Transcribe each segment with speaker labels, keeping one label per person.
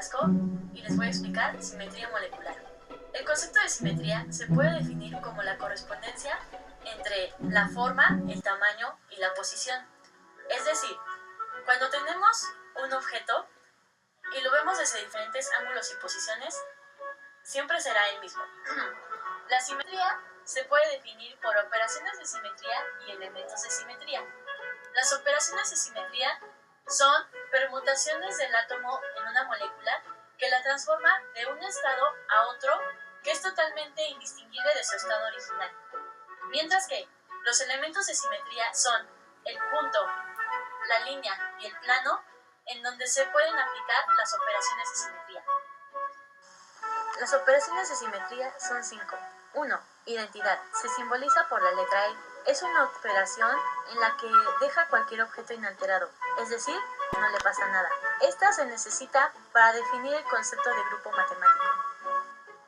Speaker 1: Velasco y les voy a explicar simetría molecular. El concepto de simetría se puede definir como la correspondencia entre la forma, el tamaño y la posición. Es decir, cuando tenemos un objeto y lo vemos desde diferentes ángulos y posiciones, siempre será el mismo. La simetría se puede definir por operaciones de simetría y elementos de simetría. Las operaciones de simetría son permutaciones del átomo en una molécula que la transforma de un estado a otro que es totalmente indistinguible de su estado original. Mientras que los elementos de simetría son el punto, la línea y el plano en donde se pueden aplicar las operaciones de simetría. Las operaciones de simetría son 5. 1. Identidad. Se simboliza por la letra E. Es una operación en la que deja cualquier objeto inalterado, es decir, no le pasa nada. Esta se necesita para definir el concepto de grupo matemático.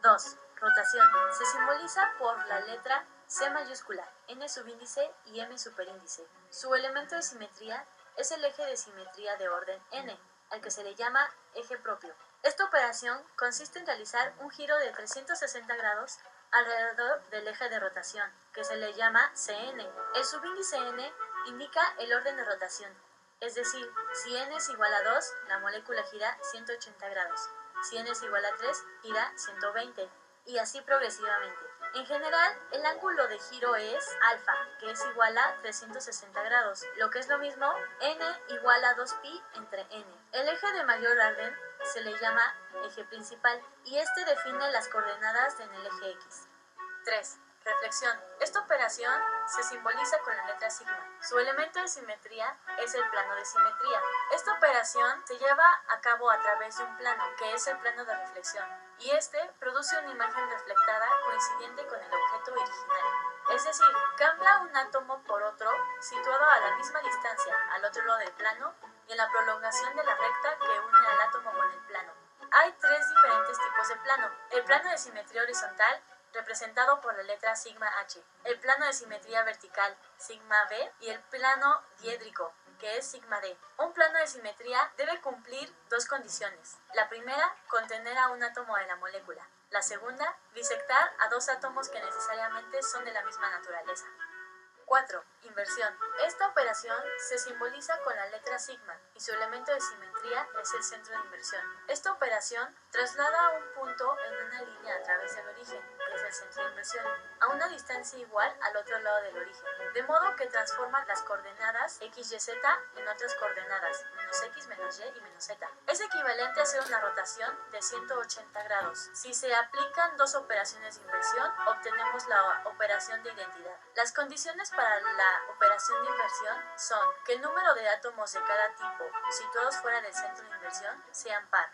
Speaker 1: 2. Rotación. Se simboliza por la letra C mayúscula, N subíndice y M superíndice. Su elemento de simetría es el eje de simetría de orden N, al que se le llama eje propio. Esta operación consiste en realizar un giro de 360 grados alrededor del eje de rotación, que se le llama Cn. El subíndice n indica el orden de rotación, es decir, si n es igual a 2, la molécula gira 180 grados, si n es igual a 3, gira 120, y así progresivamente. En general, el ángulo de giro es alfa, que es igual a 360 grados, lo que es lo mismo, n igual a 2pi entre n. El eje de mayor orden se le llama eje principal, y este define las coordenadas en el eje x. 3. Reflexión. Esta operación se simboliza con la letra sigma. Su elemento de simetría es el plano de simetría. Esta operación se lleva a cabo a través de un plano, que es el plano de reflexión, y este produce una imagen reflectada coincidente con el objeto original. Es decir, cambia un átomo por otro situado a la misma distancia al otro lado del plano y en la prolongación de la recta que une al átomo con el plano. Hay 3 diferentes tipos de plano. El plano de simetría horizontal, representado por la letra sigma h, el plano de simetría vertical, sigma b, y el plano diédrico, que es sigma d. Un plano de simetría debe cumplir 2 condiciones. La primera, contener a un átomo de la molécula. La segunda, disectar a 2 átomos que necesariamente son de la misma naturaleza. 4. Inversión. Esta operación se simboliza con la letra sigma y su elemento de simetría es el centro de inversión. Esta operación traslada un punto en una línea a través del origen, que es el centro de inversión, a una distancia igual al otro lado del origen, de modo que transforma las coordenadas x, y, z en otras coordenadas, menos x, menos y y menos z. Es equivalente a hacer una rotación de 180 grados. Si se aplican 2 operaciones de inversión, obtenemos la operación de identidad. Las condiciones para la operación de inversión son que el número de átomos de cada tipo situados fuera del centro de inversión sean par.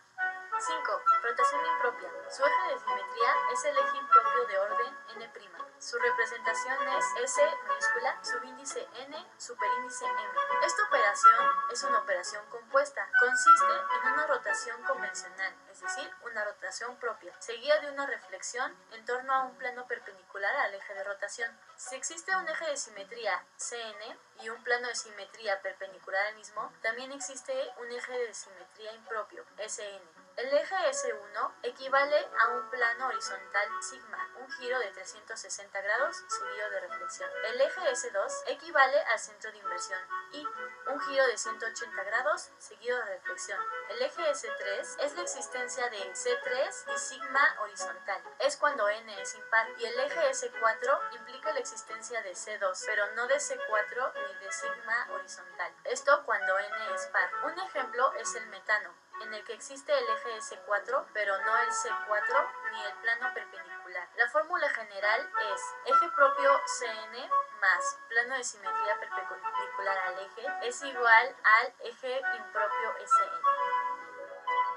Speaker 1: 5. Rotación impropia. Su eje de simetría es el eje impropio de orden n'. Su representación es S mayúscula, subíndice n, superíndice m. Esta operación es una operación compuesta. Consiste en una rotación convencional, es decir, una rotación propia, seguida de una reflexión en torno a un plano perpendicular al eje de rotación. Si existe un eje de simetría Cn y un plano de simetría perpendicular al mismo, también existe un eje de simetría impropio, Sn. El eje S1 equivale a un plano horizontal sigma, un giro de 360 grados seguido de reflexión. El eje S2 equivale al centro de inversión y un giro de 180 grados seguido de reflexión. El eje S3 es la existencia de C3 y sigma horizontal. Es cuando n es impar. Y el eje S4 implica la existencia de C2, pero no de C4 ni de sigma horizontal. Esto cuando n es par. Un ejemplo es el metano, en el que existe el eje S4, pero no el C4 ni el plano perpendicular. La fórmula general es eje propio Cn más plano de simetría perpendicular al eje es igual al eje impropio Sn.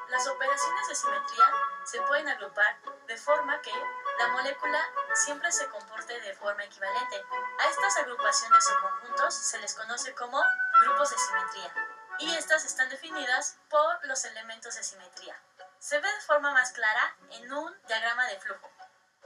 Speaker 1: Las operaciones de simetría se pueden agrupar de forma que la molécula siempre se comporte de forma equivalente. A estas agrupaciones o conjuntos se les conoce como grupos de simetría, y estas están definidas por los elementos de simetría. Se ve de forma más clara en un diagrama de flujo.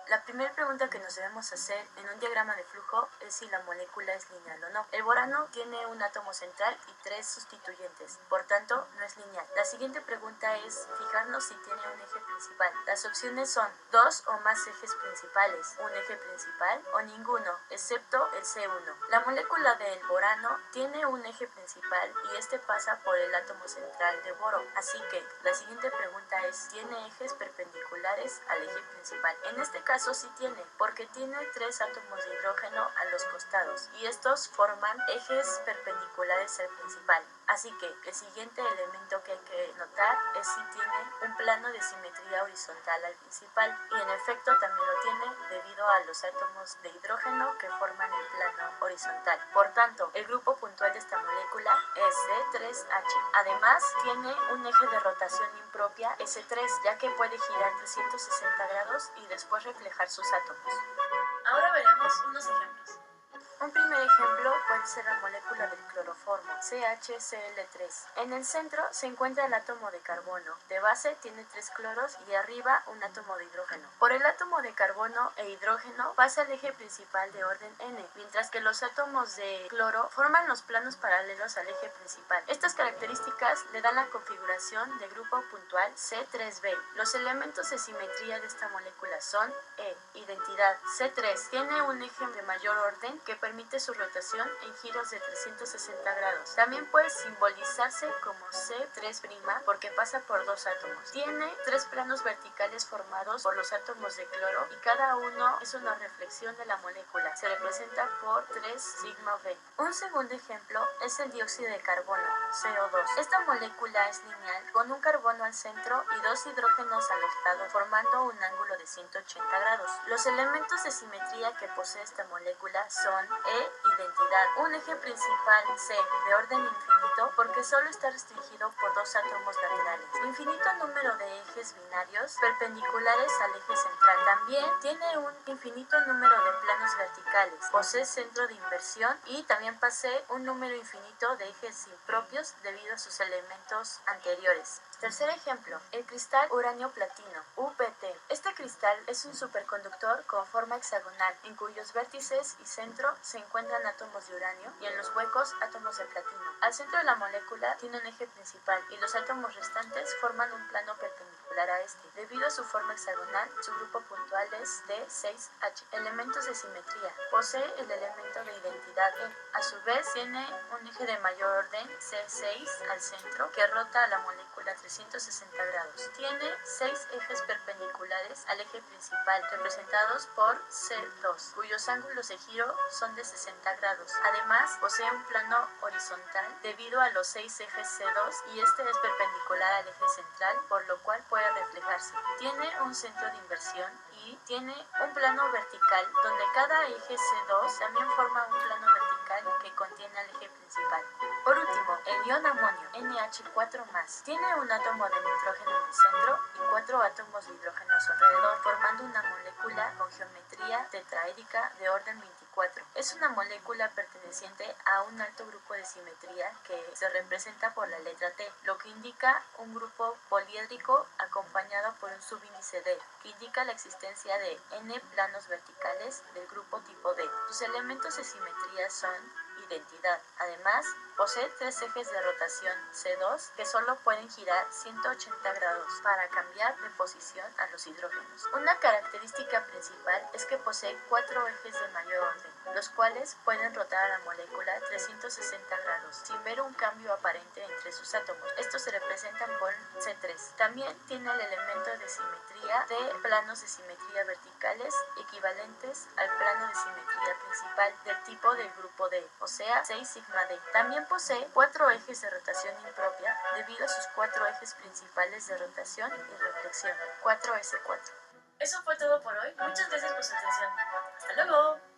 Speaker 1: La primera pregunta que nos debemos hacer en un diagrama de flujo saber si la molécula es lineal o no. El borano tiene un átomo central y 3 sustituyentes, por tanto no es lineal. La siguiente pregunta es fijarnos si tiene un eje principal. Las opciones son 2 o más ejes principales, un eje principal o ninguno, excepto el C1. La molécula del borano tiene un eje principal y este pasa por el átomo central de boro, así que la siguiente pregunta es, ¿tiene ejes perpendiculares al eje principal? En este caso sí tiene, porque tiene 3 átomos de hidrógeno a los costados y estos forman ejes perpendiculares al principal. Así que el siguiente elemento que hay que notar es si tiene un plano de simetría horizontal al principal, y en efecto también lo tiene debido a los átomos de hidrógeno que forman el plano horizontal. Por tanto, el grupo puntual de esta molécula es C3H. Además, tiene un eje de rotación impropia S3, ya que puede girar 360 grados y después reflejar sus átomos. Ahora veremos unos ejemplos. Un primer ejemplo puede ser la molécula del cloroformo, CHCl3. En el centro se encuentra el átomo de carbono. De base tiene 3 cloros y arriba un átomo de hidrógeno. Por el átomo de carbono e hidrógeno pasa el eje principal de orden N, mientras que los átomos de cloro forman los planos paralelos al eje principal. Estas características le dan la configuración de grupo puntual C3b. Los elementos de simetría de esta molécula son identidad. C3 tiene un eje de mayor orden que permite su rotación en giros de 360 grados. También puede simbolizarse como C3' porque pasa por 2 átomos. Tiene 3 planos verticales formados por los átomos de cloro y cada uno es una reflexión de la molécula. Se representa por 3 sigma B. Un segundo ejemplo es el dióxido de carbono, CO2. Esta molécula es lineal con un carbono al centro y 2 hidrógenos al lado, formando un ángulo de 180 grados. Los elementos de simetría que posee esta molécula son identidad, un eje principal C de orden infinito porque solo está restringido por 2 átomos laterales, infinito número de ejes binarios perpendiculares al eje central. También tiene un infinito número de planos verticales, posee centro de inversión y también posee un número infinito de ejes impropios debido a sus elementos anteriores. Tercer ejemplo, el cristal uranio-platino, UPT. Este cristal es un superconductor con forma hexagonal, en cuyos vértices y centro se encuentran átomos de uranio y en los huecos átomos de platino. Al centro de la molécula tiene un eje principal y los átomos restantes forman un plano perpendicular a este. Debido a su forma hexagonal, su grupo puntual es D6H. Elementos de simetría. Posee el elemento de identidad E. A su vez, tiene un eje de mayor orden, C6, al centro, que rota a la molécula 360 grados. Tiene 6 ejes perpendiculares al eje principal, representados por C2, cuyos ángulos de giro son de 60 grados. Además, posee un plano horizontal debido a los 6 ejes C2 y este es perpendicular al eje central, por lo cual puede reflejarse. Tiene un centro de inversión y tiene un plano vertical donde cada eje C2 también forma un plano vertical que contiene al eje principal. Por último, el ion amonio, NH4+, tiene un átomo de nitrógeno en el centro y 4 átomos de hidrógeno a su alrededor, formando una molécula con geometría tetraédrica de orden 24. Es una molécula perteneciente a un alto grupo de simetría que se representa por la letra T, lo que indica un grupo poliédrico acompañado por un subíndice D, que indica la existencia de n planos verticales del grupo tipo D. Sus elementos de simetría son identidad. Además, posee 3 ejes de rotación C2 que solo pueden girar 180 grados para cambiar de posición a los hidrógenos. Una característica principal es que posee 4 ejes de mayor orden, los cuales pueden rotar a la molécula 360 grados sin ver un cambio aparente entre sus átomos. Estos se representan por C3. También tiene el elemento de simetría de planos de simetría verticales equivalentes al plano de simetría principal del tipo del grupo D, o sea 6 sigma D. También posee 4 ejes de rotación impropia debido a sus 4 ejes principales de rotación y reflexión, 4S4. Eso fue todo por hoy. Muchas gracias por su atención. ¡Hasta luego!